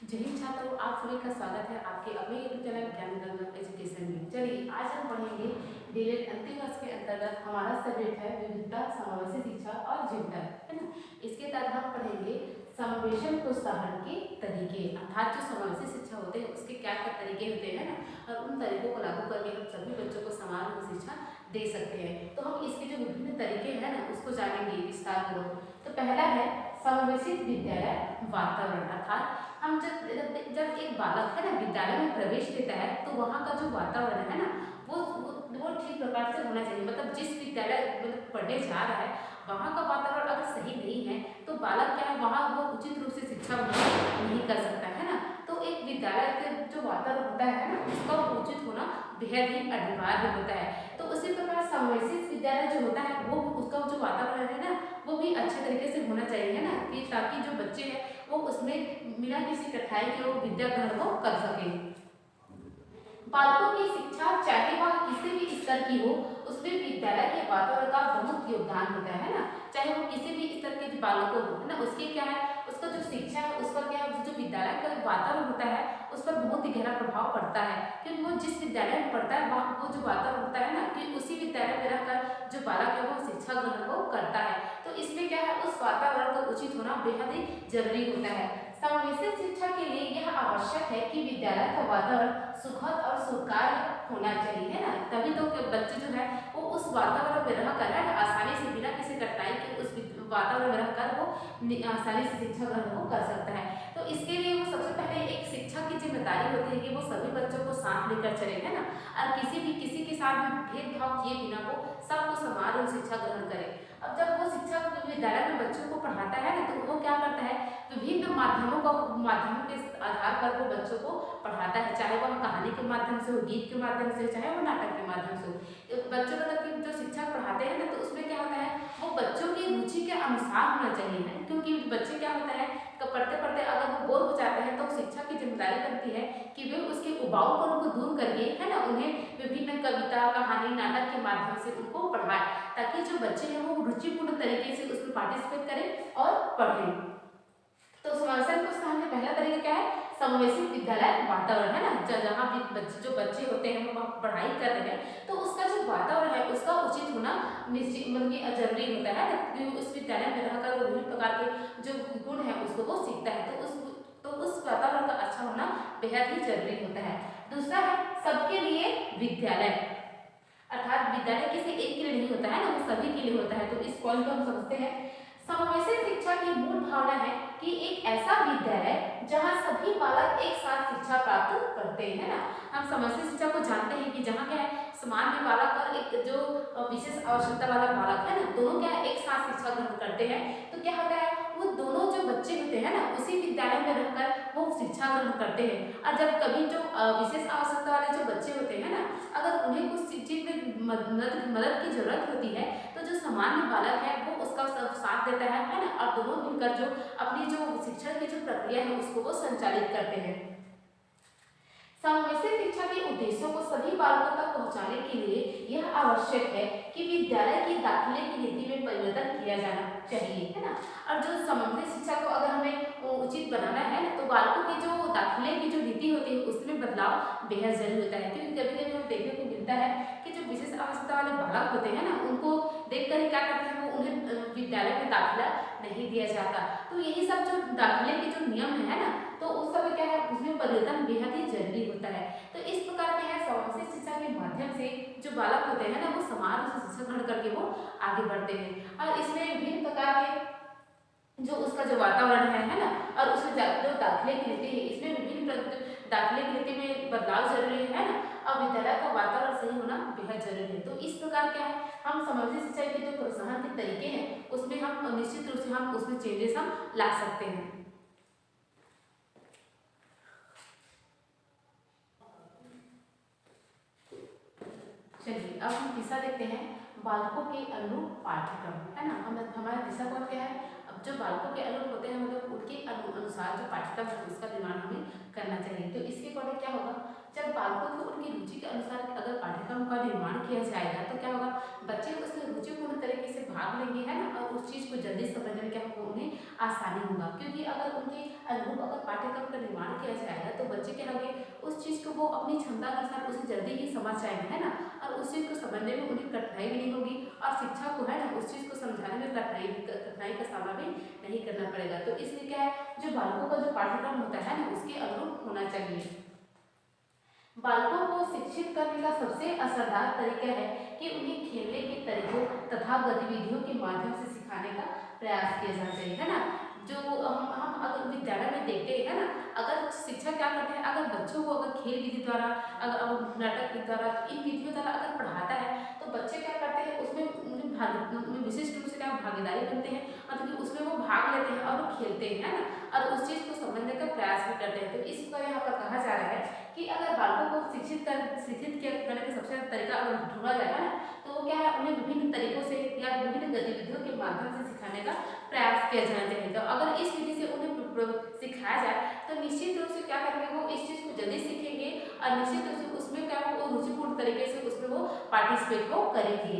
जय हिंद छात्रों, आप सभी का स्वागत है आपके अपने यूट्यूब चैनल ज्ञान गंगा एजुकेशन में। चलिए आज हम पढ़ेंगे डीएलएड अंतिम वर्ष के अंतर्गत हमारा सब्जेक्ट है विविधता, समावेशी शिक्षा और जिंदल, है ना। इसके तहत हम पढ़ेंगे समावेशन प्रोत्साहन के तरीके, अर्थात जो समावेशी शिक्षा होते हैं उसके क्या क्या तरीके होते हैं ना, और उन तरीकों को लागू करके हम सभी बच्चों को समान रूप से शिक्षा दे सकते हैं। तो हम इसके जो विभिन्न तरीके हैं ना उसको जानेंगे विस्तार पूर्वक। तो पहला है समावेशित विद्यालय वातावरण, अर्थात हम जब एक बालक है ना विद्यालय में प्रवेश लेता है तो वहाँ का जो वातावरण है ना वो ठीक प्रकार से होना चाहिए। मतलब जिस विद्यालय मतलब पढ़ने जा रहा है वहाँ का वातावरण अगर सही नहीं है तो बालक क्या है वहाँ वो उचित रूप से शिक्षा नहीं कर सकता है ना। तो एक विद्यालय का जो वातावरण होता है ना उसका उचित होना बेहद ही अनिवार्य होता है। तो उसी प्रकार समावेशित विद्यालय जो होता है वो उसका जो वातावरण है ना वो भी अच्छे तरीके से होना चाहिए, है ना, कि ताकि जो बच्चे हैं वो उसमें बिना किसी कठिनाई के वो विद्या ग्रहण को कर सके। बालकों की शिक्षा चाहे वह किसी भी स्तर की हो उसमें विद्यालय के वातावरण का बहुत योगदान होता है ना। चाहे वो किसी भी स्तर के बालकों हो, है ना, उसके क्या है उसका जो शिक्षा है उस पर क्या है जो विद्यालय का वातावरण होता है उस पर बहुत ही गहरा प्रभाव पड़ता है। क्योंकि वो जिस विद्यालय में पढ़ता है वहाँ वो जो वातावरण होता है ना कि उसी विद्यालय में रहकर जो बालक है वो शिक्षा ग्रहण को करता है। तो इसमें क्या है उस वातावरण का उचित होना बेहद ही जरूरी होता है। समावेशित शिक्षा के लिए यह आवश्यक है कि विद्यालय का वातावरण सुखद और सुखार्य होना चाहिए, है ना। तभी तो बच्चे जो है वो उस वातावरण में रहकर है ना आसानी से बिना किसी कठिनाई के उस वातावरण में रहकर वो आसानी से शिक्षा ग्रहण को कर सकता है। तो इसके लिए वो सबसे पहले एक शिक्षक की जिम्मेदारी होती है कि वो सभी बच्चों को साथ लेकर चले, है ना, और किसी के साथ भी भेदभाव किए बिना वो सबको समान रूप शिक्षा ग्रहण करे। अब जब वो शिक्षक विद्यालय में बच्चों को पढ़ाता है ना तो वो क्या करता है विभिन्न माध्यमों के आधार पर वो बच्चों को पढ़ाता है, चाहे वह कहानी के माध्यम से हो, गीत के माध्यम से, चाहे वो नाटक के माध्यम से हो। बच्चों को तक जो शिक्षक पढ़ाते हैं ना तो उसमें क्या होता है वो बच्चों की रुचि के अनुसार होना चाहिए, है, क्योंकि बच्चे क्या होता है पढ़ते पढ़ते अगर वो बोर हो जाते हैं तो शिक्षक की जिम्मेदारी बनती है कि वे उसके उबाऊपन को दूर करके, है ना, उन्हें विभिन्न कविता, कहानी, नाटक के माध्यम से उनको पढ़ाए ताकि जो बच्चे हैं वो रुचिपूर्ण तरीके से उसमें पार्टिसिपेट करें और पढ़ें। तो समावेशन प्रोत्साहन का पहला तरीका क्या है समावेशित विद्यालय वातावरण, है ना, जहाँ भी जो बच्चे होते हैं वो पढ़ाई कर रहे हैं तो उसका जो वातावरण है उसका उचित होना निश्चित मतलब जरूरी होता है ना। उस विद्यालय में रहकर वो विभिन्न प्रकार के जो गुण है उसको वो सीखता है तो उस वातावरण का अच्छा होना बेहद ही जरूरी होता है। दूसरा है सबके लिए विद्यालय, अर्थात विद्यालय किसी एक के लिए नहीं होता है ना वो सभी के लिए होता है। तो इस पॉइंट को हम समझते हैं। समावेशित शिक्षा की मूल भावना है कि एक ऐसा विद्यालय जहां सभी बालक एक साथ शिक्षा प्राप्त करते हैं, है ना। हम समावेशित शिक्षा को जानते हैं कि जहां क्या है सामान्य बालक और एक जो विशेष आवश्यकता वाला बालक है ना दोनों क्या है एक साथ शिक्षा ग्रहण करते हैं। तो क्या होता है वो दोनों जो बच्चे होते हैं ना उसी विद्यालय में रहकर वो शिक्षा ग्रहण करते हैं। और जब कभी जो विशेष आवश्यकता वाले जो बच्चे होते हैं ना अगर उन्हें कुछ चीज में मदद की जरूरत होती है तो जो सामान्य बालक है वो उसका साथ देता है ना, और दोनों मिलकर जो अपनी जो शिक्षण की जो प्रक्रिया है उसको वो संचालित करते हैं। समावेशित शिक्षा के उद्देश्यों को सभी बालकों तक पहुंचाने के लिए यह आवश्यक है कि विद्यालय की दाखिले की नीति में परिवर्तन किया जाना चाहिए, है ना। और जो समावेशित शिक्षा को अगर हमें उचित बनाना है तो बालकों की जो दाखिले की जो नीति होती है उसमें बदलाव बेहद जरूरी होता है। क्योंकि कभी कभी हमें देखने को मिलता है कि जो विशेष आवश्यकता वाले बालक होते हैं ना उनको देखकर ही क्या करते हैं वो उन्हें विद्यालय में दाखिला नहीं दिया जाता। तो यही सब जो दाखिले के जो नियम है ना तो उस समय क्या है उसमें परिवर्तन बेहद ही जरूरी होता है। तो इस प्रकार क्या है समावेशित शिक्षा के माध्यम से जो बालक होते हैं ना वो समान रूप से शिक्षा ग्रहण करके वो आगे बढ़ते हैं। और इसमें विभिन्न प्रकार के जो उसका जो वातावरण है ना, और उसमें जो दाखिले की नीति है इसमें विभिन्न दाखिले की नीति में बदलाव जरूरी है ना, और विद्यालय का वातावरण सही होना बेहद जरूरी है। तो इस प्रकार क्या है हम समावेशित शिक्षा के जो प्रोत्साहन के तरीके हैं उसमें हम निश्चित रूप से हम उसमें चेंजेस हम ला सकते हैं। चलिए अब हम दिशा देखते हैं बालकों के अनुरूप पाठ्यक्रम, है ना। हम हमारा दिशा कौन क्या है अब जो बालकों के अनुरूप होते हैं मतलब उनके अनुसार जो पाठ्यक्रम है उसका निर्माण हमें करना चाहिए। तो इसके अकॉर्डिंग क्या होगा जब बालकों को उनकी रुचि के अनुसार अगर पाठ्यक्रम का निर्माण किया जाएगा तो क्या होगा, बच्चे उसमें रुचिपूर्ण तरीके से भाग लेंगे, है ना, और उस चीज़ को जल्दी समझने में क्या होगा, उन्हें आसानी होगा। क्योंकि अगर उनके अनुरूप अगर पाठ्यक्रम का निर्माण किया जाएगा तो बच्चे क्या होंगे, उस चीज़ को वो अपनी क्षमता के अनुसार उसे जल्दी ही समझ जाएंगे, है ना, और उस चीज़ को समझने में उन्हें कठिनाई भी नहीं होगी, और शिक्षा को, है ना, उस चीज़ को समझाने में कठिनाई का सामना भी नहीं करना पड़ेगा। तो इसलिए क्या है, जो बालकों का जो पाठ्यक्रम होता है ना, उसके अनुरूप होना चाहिए। बालकों को शिक्षित करने का सबसे असरदार तरीका है कि उन्हें खेलने के तरीकों तथा गतिविधियों के माध्यम से सिखाने का प्रयास किया जाना चाहिए, है ना। जो हम अगर विद्यालय में देखते हैं ना, अगर शिक्षक क्या करते हैं, अगर बच्चों को अगर खेल विधि द्वारा, अगर नाटक के द्वारा, इन विधियों द्वारा अगर पढ़ाता है तो बच्चे क्या करते हैं, उसमें उन्हें विशिष्ट रूप से क्या भागीदारी बनते हैं, मतलब कि उसमें वो भाग लेते हैं और वो खेलते हैं, है ना, और उस चीज़ को समझने का प्रयास भी करते हैं। तो इस पर यहाँ पर कहा जा रहा है कि अगर बालकों को शिक्षित करने का सबसे तरीका अगर ढूंढा जाएगा ना, तो वो क्या है, उन्हें विभिन्न तरीकों से या विभिन्न गतिविधियों के माध्यम से सिखाने का प्रयास किया जाना चाहिए। तो अगर इस विधि से उन्हें सिखाया जाए तो निश्चित रूप से क्या करेंगे, वो इस चीज़ को जल्दी सीखेंगे और निश्चित रूप से उसमें क्या वो रुचिपूर्ण तरीके से उसमें वो पार्टिसिपेट वो करेंगे।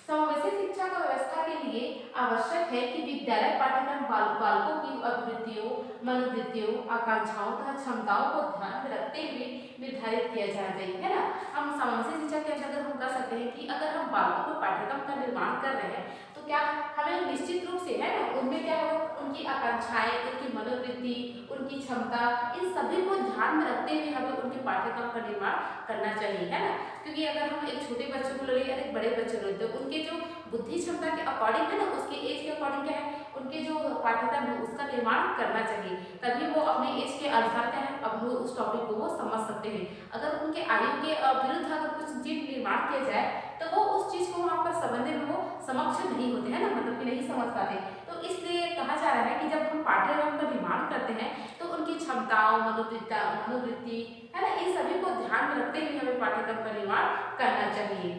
समावेशी शिक्षा का व्यवस्था के लिए आवश्यक है कि विद्यालय पाठ्यक्रम बालकों की अभिवृत्तियों, मनोवृत्तियों, आकांक्षाओं तथा क्षमताओं को ध्यान में रखते हुए निर्धारित किया जाना चाहिए, है ना। हम समावेशी शिक्षा के अंतर्गत हम कर सकते हैं कि अगर हम बालकों को पाठ्यक्रम का निर्माण कर रहे हैं तो क्या हमें निश्चित रूप से, है ना, उनमें क्या हो, उनकी आकांक्षाएं, उनकी मनोवृत्ति, उनकी क्षमता, इन सभी को ध्यान में रखते हुए हमें उनके पाठ्यक्रम का निर्माण करना चाहिए, है ना। क्योंकि अगर हम एक छोटे बच्चों को ले या एक बड़े बच्चे को लेते हैं, उनके जो बुद्धि क्षमता के अकॉर्डिंग, है ना, उसके एज के अकॉर्डिंग क्या है, उनके जो पाठ्यक्रम है उसका निर्माण करना चाहिए, तभी वो अपने एज के अनुसार क्या है, अब वो उस टॉपिक को वो समझ सकते हैं। अगर उनके आयु के विरुद्ध अगर कुछ चीज निर्माण किया जाए तो वो उस चीज को वहाँ पर समझने में वो समक्ष नहीं होते, है ना, मतलब कि नहीं समझ पाते। तो इसलिए कहा जा रहा है कि जब हम पाठ्यक्रम का निर्माण करते हैं तो उनकी क्षमताओं, मनोवृत्ति, है ना, इन सभी को ध्यान में रखते हुए हमें पाठ्यक्रम का निर्माण करना चाहिए।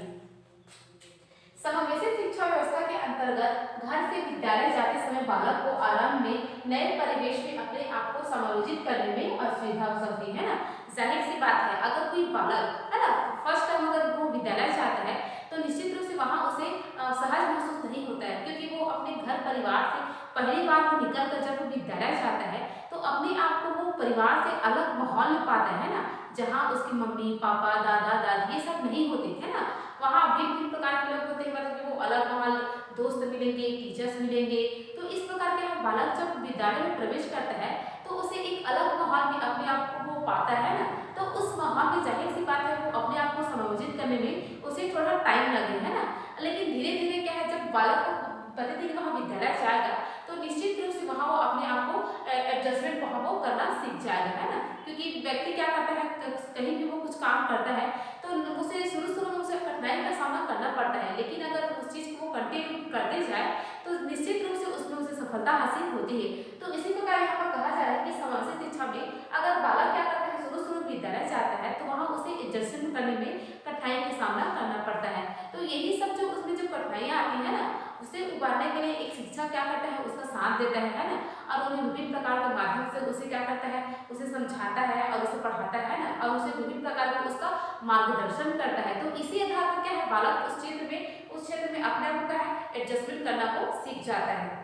समावेशी शिक्षा व्यवस्था के अंतर्गत घर से विद्यालय जाते समय बालक को आरंभ में नए परिवेश में अपने आप को समायोजित करने में असुविधा हो सकती है ना। जाहिर सी बात है, अगर कोई बालक, है ना, फर्स्ट टाइम अगर वो विद्यालय जाता है तो निश्चित रूप से वहाँ उसे सहज महसूस नहीं होता है, क्योंकि वो अपने घर परिवार से पहली बार वो निकल कर जब वो विद्यालय जाता है तो अपने आप को वो परिवार से अलग माहौल में पाता है ना, जहाँ उसकी मम्मी पापा दादा दादी ये सब नहीं होते, है ना। वहाँ भिन्न प्रकार के लोग होते हैं, मतलब कि वो अलग माहौल, दोस्त मिलेंगे, टीचर्स मिलेंगे। तो इस प्रकार के बालक जब विद्यालय में प्रवेश करता है तो उसे एक अलग माहौल में अपने आप को वो पाता है ना, तो उस माहौल में जाहिर सी बात है वो अपने आप को समायोजित करने में उसे थोड़ा टाइम लगे, है ना। लेकिन धीरे धीरे क्या है, जब बालक प्रतिदिन वहाँ विद्यालय जाएगा तो निश्चित रूप से वहाँ वो अपने आप को एडजस्टमेंट वहाँ वो करना सीख जाएगा, है ना। क्योंकि व्यक्ति क्या करता है, कहीं भी वो कुछ काम करता है तो उसे शुरू में उसे कठिनाई का सामना करना पड़ता है, लेकिन अगर उस चीज़ को वो कंटिन्यू करते जाए तो निश्चित रूप से उसमें उसे सफलता हासिल होती है। तो इसी प्रकार यहाँ पर कहा जा रहा है कि समावेशी शिक्षा में अगर बालक क्या करता है, शुरू विद्यालय जाता है तो वहाँ उसे एडजस्टमेंट करने में कठिनाई का सामना करना पड़ता है। तो यही सब जो उसमें जो कठिनाइयाँ आती है ना, उसे उबारने के लिए एक शिक्षा क्या करता है, उसका साथ देता है ना, और उन्हें विभिन्न प्रकार के माध्यम से उसे क्या करता है, उसे समझाता है और उसे पढ़ाता है ना, और उसे विभिन्न प्रकार का उसका मार्गदर्शन करता है। तो इसी आधार पर क्या है, बालक उस क्षेत्र में अपने आप का है एडजस्टमेंट करना को सीख जाता है।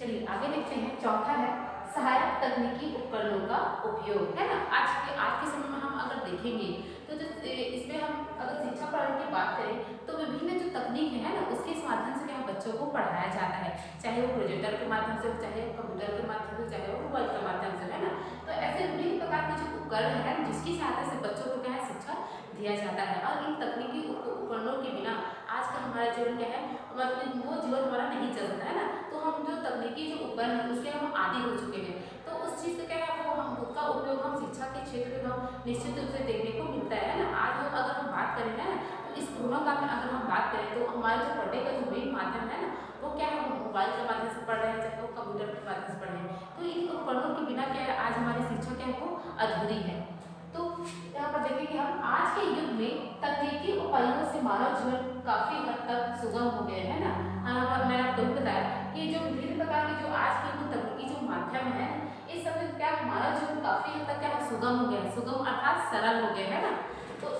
चलिए आगे देखते हैं। चौथा है सहायक तकनीकी उपकरणों का उपयोग, है ना। आज के समय में हम अगर देखेंगे तो इसमें हम अगर शिक्षा प्रणाली की बात करें तो विभिन्न जो तकनीक है ना, उसके माध्यम से क्या बच्चों को पढ़ाया जाता है, चाहे वो प्रोजेक्टर के माध्यम से, चाहे कंप्यूटर के माध्यम से, चाहे वो मोबाइल के माध्यम से, है ना। तो ऐसे विभिन्न प्रकार के जो उपकरण है जिसकी सहायता से बच्चों को क्या है शिक्षा दिया जाता है। और इन तकनीकी उपकरणों के बिना आज का हमारा जीवन क्या है, मतलब वो जीवन हमारा नहीं चल सकता है ना। तो हम जो तकनीकी जो उपकरण है उसके हम आदी हो चुके हैं, तो उस चीज़ से क्या है वो हम उसका उपयोग हम शिक्षा के क्षेत्र में हम निश्चित रूप से देखने को मिलता है ना। आज अगर हम बात करें ना, तो इस कोरोना काल में अगर हम बात करें तो हमारे जो पढ़ने का जो मेन माध्यम है ना, वो क्या है, मोबाइल के माध्यम से पढ़ रहे हैं, चाहे वो कंप्यूटर के माध्यम से पढ़ रहे हैं। तो इन उपकरणों के बिना क्या है आज हमारी शिक्षा क्या है वो अधूरी है। तो यहाँ पर देखें कि हम आज के युग में तकनीकी उपायों से मानव जीवन काफी हद तक सुगम हो गया है ना। हाँ, मैंने आपको भी बताया कि कि जो विभिन्न प्रकार के जो आज के जो तकनीकी जो माध्यम है, इस समय क्या हमारा जो काफी हद तक क्या है, सुगम हो गया है, सुगम अर्थात सरल हो गया है ना। तो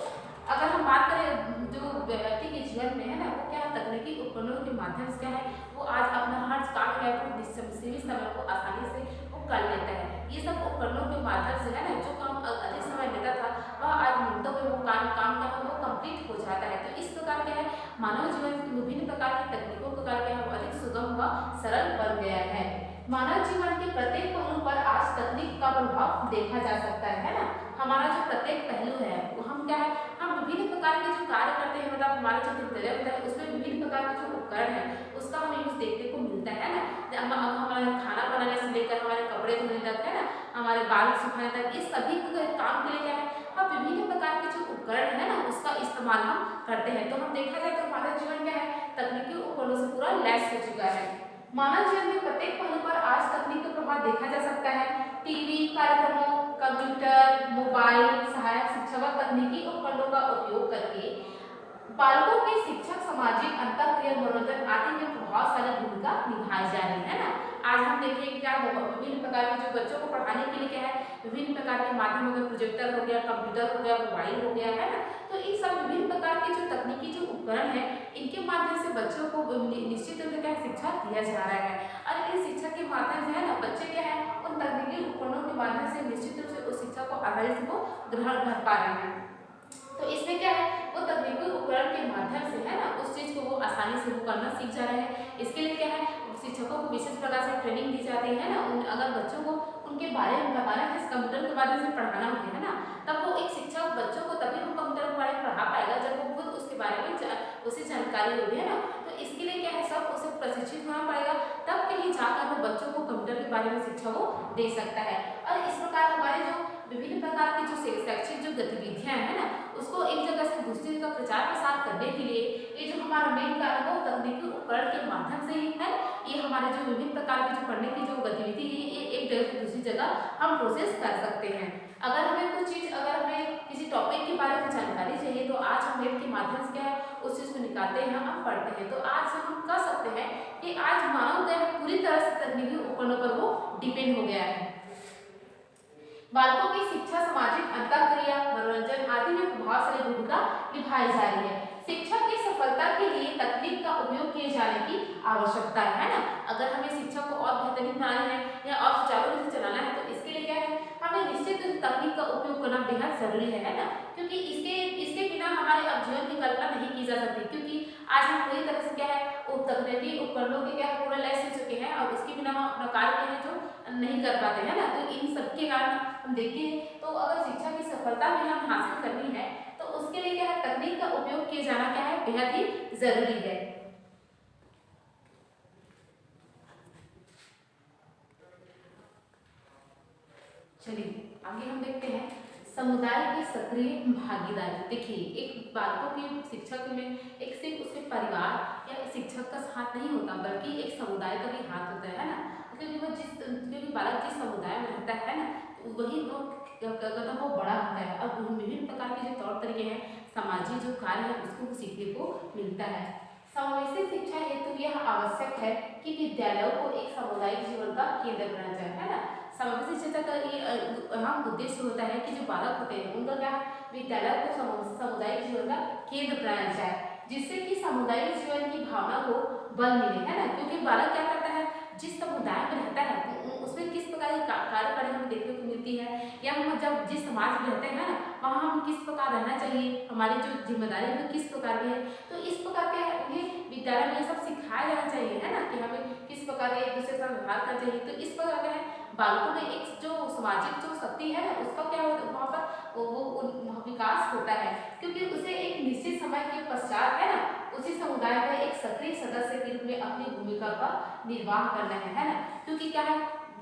अगर हम बात करें जो व्यक्ति के जीवन में है ना, वो क्या तकनीकी उपकरणों के माध्यम से क्या है, वो आज अपना हर काम है वो सीमित समय को आसानी से वो कर लेता है। ये सब उपकरणों के माध्यम से है ना, जो काम अधिक समय लेता था वह आज मिनटों में वो काम का है वो कंप्लीट हो जाता है। तो इस प्रकार क्या है, मानव जीवन विभिन्न प्रकार की तकनीकों के कारण क्या है, वो अधिक सुगम व सरल बन गया है। मानव जीवन के प्रत्येक पहलू पर आज तकनीक का प्रभाव देखा जा सकता है ना। हमारा जो प्रत्येक पहलू है वो हम क्या है, हम विभिन्न प्रकार के जो कार्य करते हैं, मतलब हमारा जो दिनचर्या होता है उसमें विभिन्न प्रकार के जो उपकरण है उसका हमें यूज देखने को मिलता है ना। हमारे खाना बनाने से लेकर हमारे कपड़े धोने तक है ना, हमारे बाल सुखाने तक, इस सभी काम के लिए क्या है, हम विभिन्न प्रकार के जो उपकरण है ना उसका इस्तेमाल हम करते हैं। तो हम देखा जाए तो हमारा जीवन क्या है, तकनीकी उपकरणों से पूरा लैस हो चुका है। मानव जीवन के प्रत्येक पहलू पर आज तकनीक का प्रभाव देखा जा सकता है। टीवी कार्यक्रमों, कंप्यूटर, मोबाइल, सहायक शिक्षा व तकनीकी उपकरणों का उपयोग करके बालकों की शिक्षक, सामाजिक, अंतःक्रिया, मनोरंजन आदि में प्रभावशाली भूमिका निभाई जा रही है ना। आज हम देखें क्या विभिन्न प्रकार के जो बच्चों को पढ़ाने के लिए क्या है, विभिन्न प्रकार के माध्यम हो गए, प्रोजेक्टर हो गया, कंप्यूटर हो गया, मोबाइल हो गया है ना। तो इन सब विभिन्न प्रकार के जो तकनीकी जो उपकरण है, इनके माध्यम से बच्चों को निश्चित रूप से क्या शिक्षा दिया जा रहा है। और इन शिक्षा के माध्यम से है ना, बच्चे क्या है उन तकनीकी उपकरणों के माध्यम से निश्चित रूप से उस शिक्षा को आसानी से वो ग्रहण कर पा रहे हैं। तो इसमें क्या है, वो तकनीकी उपकरण के माध्यम से है ना उस चीज को वो आसानी से वो करना सीख जा रहे हैं। इसके लिए क्या है, शिक्षकों को विशेष प्रकार से ट्रेनिंग दी जाती है ना। अगर बच्चों को उनके बारे में बताना है, कंप्यूटर के माध्यम से पढ़ाना है ना, तब वो एक शिक्षक बच्चों को तभी वो कंप्यूटर के बारे में पढ़ा पाएगा जब वो खुद उसके बारे में उसे जानकारी होगी है ना। तो इसके लिए क्या है, सब उसे प्रशिक्षित होना पड़ेगा, तब कहीं जाकर वो बच्चों को कंप्यूटर के बारे में शिक्षा वो दे सकता है। और इस प्रकार हमारे जो विभिन्न प्रकार की जो शैक्षिक जो गतिविधियां है ना, उसको एक जगह से दूसरी जगह प्रचार प्रसार करने के लिए ये जो हमारा मेन कार्य है वो तकनीकी उपकरण के माध्यम से ही है। ये हमारे जो विभिन्न प्रकार की जो पढ़ने की जो गतिविधि है, ये एक जगह से दूसरी जगह हम प्रोसेस कर सकते हैं। अगर हमें कुछ चीज, अगर हमें किसी टॉपिक के बारे में जानकारी चाहिए तो आज हम वेब के माध्यम से क्या है उस चीज को निकालते हैं, हम पढ़ते हैं। तो आज हम कह सकते हैं कि आज मानव ज्ञान पूरी तरह से तकनीकी उपकरणों पर वो डिपेंड हो गया है। बालकों की शिक्षा, सामाजिक, अंतःक्रिया, मनोरंजन आदि में प्रभावशाली भूमिका निभाई जा रही है। शिक्षा की सफलता के लिए तकनीक का उपयोग किए जाने की आवश्यकता है ना। अगर हमें शिक्षा को और बेहतरीन बनाना है या और सुचारू रूप से चलाना है तो इसके लिए क्या है, हमें निश्चित तकनीक का उपयोग करना बेहद जरूरी है ना। क्योंकि इसके बिना हमारे अब जीवन की कल्पना नहीं की जा सकती। क्योंकि आज हम पूरी तरह से क्या है वो तकनीकी उपकरणों के क्या पूरा लैस हो चुके हैं और इसके बिना हम अपना कार्य है जो नहीं कर पाते हैं ना। तो इन सबके कारण हम देखते हैं, तो अगर शिक्षा की सफलता भी हम हासिल करनी है तो उसके लिए क्या है, तकनीक का उपयोग किया जाना क्या है बेहद ही जरूरी है। चलिए आगे हम देखते हैं समुदाय की सक्रिय भागीदारी। देखिए एक बालकों की शिक्षा में एक सिर्फ उसके परिवार या शिक्षक का हाथ नहीं होता, बल्कि एक समुदाय का भी हाथ होता है ना। क्योंकि बालक जिस समुदाय में रहता है ना, वही वो वो बड़ा होता है और विभिन्न प्रकार के जो तौर तरीके हैं, सामाजिक जो कार्य है उसको सीखने को मिलता है। समावेशी शिक्षा हेतु यह आवश्यक है कि विद्यालयों को एक सामुदायिक जीवन का केंद्र बनाना चाहिए है ना। समावेशी शिक्षा का ये अहम उद्देश्य होता है कि जो बालक होते हैं उनका क्या विद्यालय को सामुदायिक जीवन का केंद्र बनाना चाहिए, जिससे कि सामुदायिक जीवन की भावना को बल मिले है ना। क्योंकि बालक क्या करता है, जिस समुदाय में रहता है उसमें किस प्रकार की कार्य करने हमें देखने को मिलती है, या हम जब जिस समाज में रहते हैं ना वहाँ हम किस प्रकार रहना चाहिए, हमारी जो जिम्मेदारी है किस प्रकार की है। तो इस प्रकार के उन्हें विद्यालय में ये सब सिखाया जाना चाहिए है ना, कि हमें किस प्रकार एक दूसरे से व्यवहार करना चाहिए। तो इस प्रकार का है बालकों में एक जो सामाजिक जो शक्ति है ना उसका क्या होता है, वहाँ पर वो विकास होता है। क्योंकि उसे एक निश्चित समय के पश्चात है ना उसी समुदाय में एक सक्रिय सदस्य के रूप में अपनी भूमिका का निर्वाह करना है ना। क्योंकि क्या है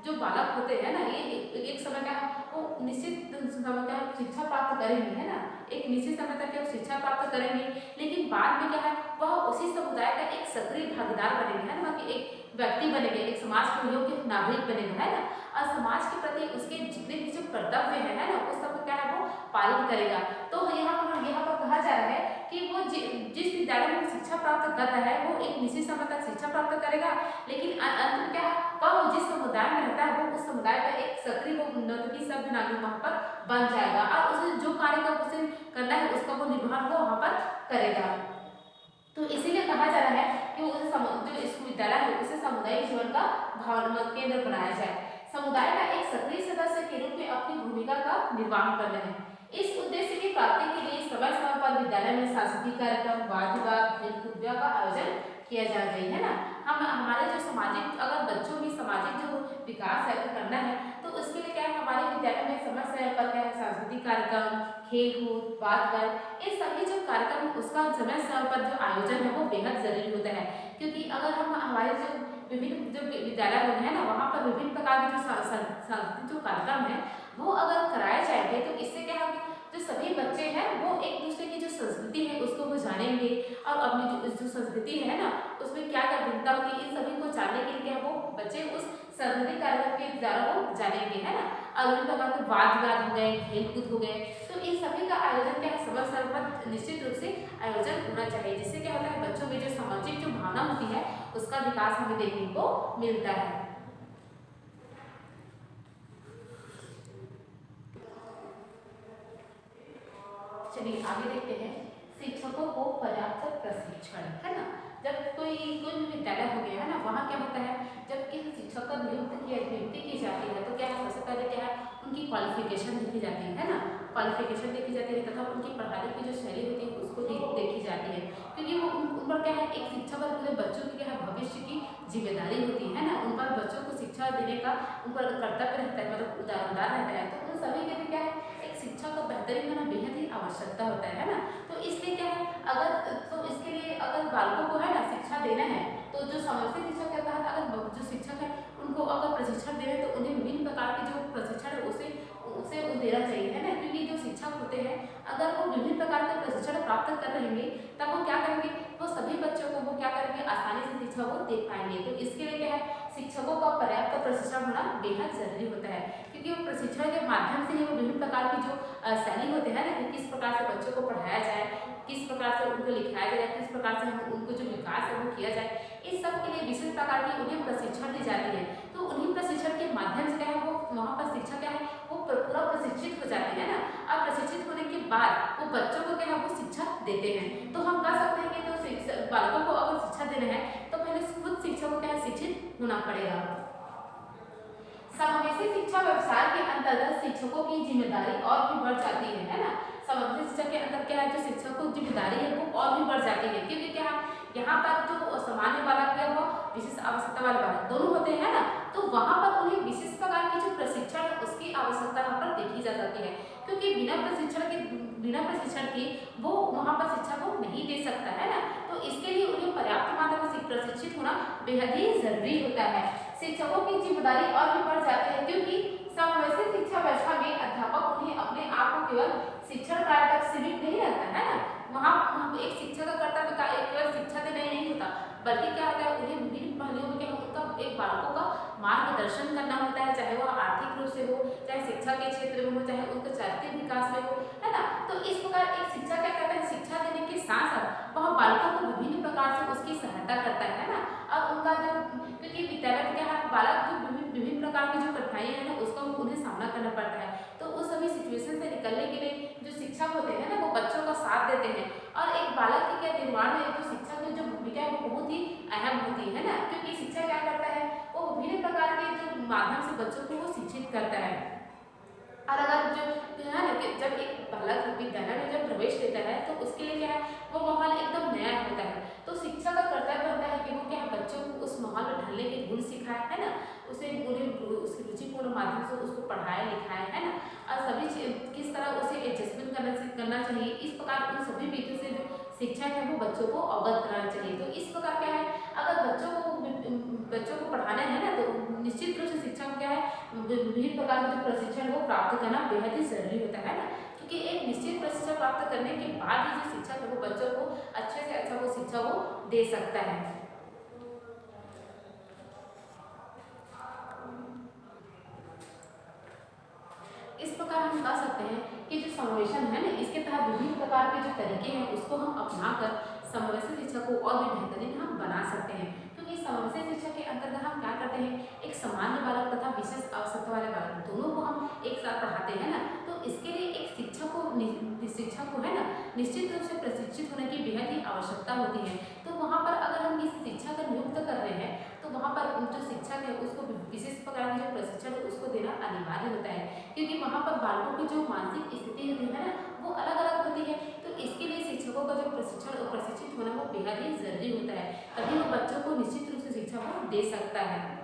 जो बालक होते हैं ना ये एक समय का वो निश्चित समय का शिक्षा प्राप्त करेंगे है ना, एक निश्चित समय तक शिक्षा प्राप्त करेंगे, लेकिन बाद में क्या है वह उसी समुदाय का एक सक्रिय भागीदार बनेंगे है ना, कि एक व्यक्ति बनेंगे, एक समाज के योग्य नागरिक बनेगा है ना। और समाज के प्रति उसके जितने भी जो कर्तव्य है ना उस सब क्या है वो पालन करेगा। तो यहाँ पर कहा जा रहा है कि वो जिस विद्यालय में वो शिक्षा प्राप्त कर रहा है वो एक निश्चित समय तक शिक्षा प्राप्त करेगा, लेकिन अंत में क्या है, वह जिस समुदाय में रहता है वो उस समुदाय का एक सक्रिय मतलब कि सभ्य नागरिक वहाँ पर बन जाएगा और उसे जो कार्य का उसे करना है उसका वो निर्वहन वो वहाँ पर करेगा। तो इसीलिए कहा जा रहा है कि उसे जो इस विद्यालय है उसे सामुदायिक जीवन का भावनात्मक केंद्र बनाया जाए, समुदाय का एक सक्रिय सदस्य के रूप में अपनी भूमिका का निर्वाह कर रहे हैं। इस उद्देश्य की प्राप्ति के लिए समय समय पर विद्यालय में सांस्कृतिक कार्यक्रम, वाद विवाद, खेलकूद का आयोजन किया जाना चाहिए, है ना। हम हमारे जो सामाजिक अगर बच्चों में सामाजिक जो विकास है वो करना है तो उसके लिए क्या है, हमारे विद्यालय में समय समय पर क्या है सांस्कृतिक कार्यक्रम, खेल कूद, वाद विवाद, ये सभी जो कार्यक्रम उसका समय समय पर जो आयोजन है वो बेहद जरूरी होता है, क्योंकि अगर हम हमारे जो विभिन्न जो विद्यालय होते हैं ना वहाँ पर विभिन्न प्रकार के जो सांस्कृतिक जो कार्यक्रम है वो अगर कराए जाएंगे तो इससे क्या है, जो सभी बच्चे हैं वो एक दूसरे की जो संस्कृति है उसको वो जानेंगे और अपनी जो संस्कृति है ना उसमें क्या क्या भिन्नता होती है इन सभी को जानने के लिए वो बच्चे उस सांस्कृतिक कार्यक्रम के द्वारा वो जानेंगे, है ना। और विभिन्न प्रकार के वाद विवाद हो गए, खेलकूद हो गए, तो इन सभी का आयोजन क्या है समय समय पर निश्चित रूप से आयोजन होना चाहिए, जिससे क्या होता है बच्चों में जो सामाजिक जो भावना होती है उसका विकास हमें देखने को मिलता है। चलिए आगे देखते हैं, शिक्षकों को पर्याप्त प्रशिक्षण, है ना। जब कोई विद्यालय हो गया है ना वहाँ क्या होता है, जब किसी शिक्षक का नियुक्ति की जाती है तो क्या है, सबसे पहले क्या है उनकी क्वालिफिकेशन देखी जाती है ना, क्वालिफिकेशन देखी जाती है तथा उनकी पढ़ाने की जो शैली होती है उसको देखी जाती है, क्योंकि वो उन पर क्या है एक शिक्षा पर पूरे बच्चों की क्या है भविष्य की जिम्मेदारी होती है ना, उन पर बच्चों को शिक्षा देने का उन पर कर्तव्य रहता है, मतलब उदारदार रहता है, तो उन सभी के लिए क्या है एक शिक्षा का बेहतरीन होना बेहद ही आवश्यकता होता है ना। तो इसलिए क्या है अगर तो इसके लिए अगर बालकों को है ना शिक्षा देना है तो जो सामाजिक शिक्षा के तहत अगर जो शिक्षक है उनको अगर प्रशिक्षण दे रहे तो उन्हें विभिन्न प्रकार के जो प्रशिक्षण है उसे देना चाहिए, है ना, क्योंकि जो शिक्षक होते हैं अगर वो विभिन्न प्रकार के प्रशिक्षण प्राप्त कर रहेंगे तब वो क्या करेंगे, वो सभी बच्चों को वो क्या करेंगे आसानी से शिक्षा वो दे पाएंगे। तो इसके लिए क्या है शिक्षकों का पर्याप्त प्रशिक्षण होना बेहद जरूरी होता है, क्योंकि वो प्रशिक्षण के माध्यम से ही वो विभिन्न प्रकार की जो शैली होते हैं ना कि किस प्रकार से बच्चों को पढ़ाया जाए, किस प्रकार से उनको लिखाया जाए, किस प्रकार से उनको जो विकास है वो किया जाए, इस सब के लिए विशेष प्रकार की उन्हें प्रशिक्षण दी जाती है। तो उन्हीं प्रशिक्षण के माध्यम से क्या है वो वहाँ पर शिक्षा क्या है वो पूरा प्रशिक्षित हो जाते हैं ना, और प्रशिक्षित होने के बाद वो बच्चों को क्या है वो शिक्षा देते हैं। तो हम कह सकते हैं कि तो बालकों को अगर शिक्षा देना है तो पहले खुद शिक्षक को क्या है शिक्षित होना पड़ेगा। समावेशी शिक्षा व्यवसाय के अंतर्गत शिक्षकों की जिम्मेदारी और भी बढ़ जाती है ना। समावेशी शिक्षा के अंदर क्या है जो शिक्षकों की जिम्मेदारी है वो और भी बढ़ जाती है, क्योंकि क्या यहाँ पर जो सामान्य बालक है वो विशेष आवश्यकता वाले बालक दोनों होते हैं ना, तो वहाँ पर उन्हें विशेष प्रकार की जो प्रशिक्षण है उसकी आवश्यकता वहाँ पर देखी जा सकती है, क्योंकि बिना प्रशिक्षण के वो वहाँ पर शिक्षा को नहीं दे सकता है ना। तो इसके लिए उन्हें पर्याप्त मात्रा में प्रशिक्षित होना बेहद ही जरूरी होता है। शिक्षकों की जिम्मेदारी और भी बढ़ जाती है, क्योंकि समावेशी शिक्षा व्यवस्था में अध्यापक उन्हें अपने आप को केवल शिक्षण कार्य तक सीमित नहीं रहता है ना, वहाँ एक शिक्षक का कर्तव्य केवल शिक्षा देना ही नहीं होता, बल्कि क्या होता है उन्हें विभिन्न पहलुओं में क्या उनका एक बालकों का मार्गदर्शन करना होता है, चाहे वह आर्थिक रूप से हो, चाहे शिक्षा के क्षेत्र में हो, चाहे उनके चारित्रिक विकास में हो, है ना। तो इस प्रकार एक शिक्षा क्या करता है शिक्षा देने के साथ साथ वह बालकों को विभिन्न प्रकार से उसकी सहायता करता है ना, और उनका जो क्योंकि विद्यालय में क्या है बालक जो विभिन्न प्रकार की जो कठिनाइयाँ है ना उसका उन्हें सामना करना पड़ता है, तो उस सभी सिचुएशन से निकलने के लिए जो शिक्षक होते हैं ना वो बच्चों का साथ देते हैं, और एक बालक के क्या निर्माण में जो शिक्षक की जो भूमिका है वो बहुत ही अहम होती है ना, क्योंकि शिक्षा क्या करता है वो विभिन्न प्रकार के जो माध्यम से बच्चों को वो शिक्षित करता है। और अगर जो है ना कि जब एक बालक विद्यालय में जब प्रवेश लेता है तो उसके लिए क्या है वो माहौल एकदम नया होता है, तो शिक्षा का कर्तव्य होता है कि वो क्या है बच्चों को उस माहौल में ढलने के गुण सिखाए, है ना, उसे उन्हें उसकी रुचिपूर्ण माध्यम से उसको पढ़ाए लिखाए, है ना, और सभी किस तरह उसे एडजस्टमेंट करना चाहिए, इस प्रकार उन सभी विधियों से जो शिक्षा है वो बच्चों को अवगत कराना चाहिए। तो इस प्रकार क्या है अगर बच्चों को पढ़ाना है ना तो निश्चित रूप से शिक्षा को क्या है विभिन्न प्रकार के जो प्रशिक्षण वो प्राप्त करना बेहद ही जरूरी होता है ना, क्योंकि एक निश्चित प्रशिक्षण प्राप्त करने के बाद ही जो शिक्षक है वो बच्चों को अच्छे से अच्छा वो शिक्षा वो दे सकता है। इस प्रकार हम कह सकते हैं कि जो समावेशन है ना इसके तहत विभिन्न प्रकार के जो तरीके हैं उसको हम अपनाकर समवयसी शिक्षा को और भी बेहतरीन हम बना सकते हैं। क्योंकि समवयसी शिक्षा के अंतर्गत हम क्या करते हैं, एक सामान्य बालक तथा विशेष आवश्यकता वाले बालक दोनों को हम एक साथ पढ़ाते हैं ना, तो इसके लिए एक शिक्षक को है ना निश्चित रूप से प्रशिक्षित होने की बेहद ही आवश्यकता होती है। तो वहाँ पर अगर हम किसी शिक्षक का नियुक्त कर रहे हैं तो वहाँ पर जो शिक्षक है उसको विशेष प्रकार की जो प्रशिक्षण है उसको देना अनिवार्य होता है, क्योंकि वहाँ पर बालकों की जो मानसिक स्थिति होती है ना वो अलग अलग होती है। तो इसके लिए शिक्षकों का जो प्रशिक्षण और प्रशिक्षित होना वो बेहद ही जरूरी होता है, तभी वो बच्चों को निश्चित रूप से शिक्षा वो दे सकता है।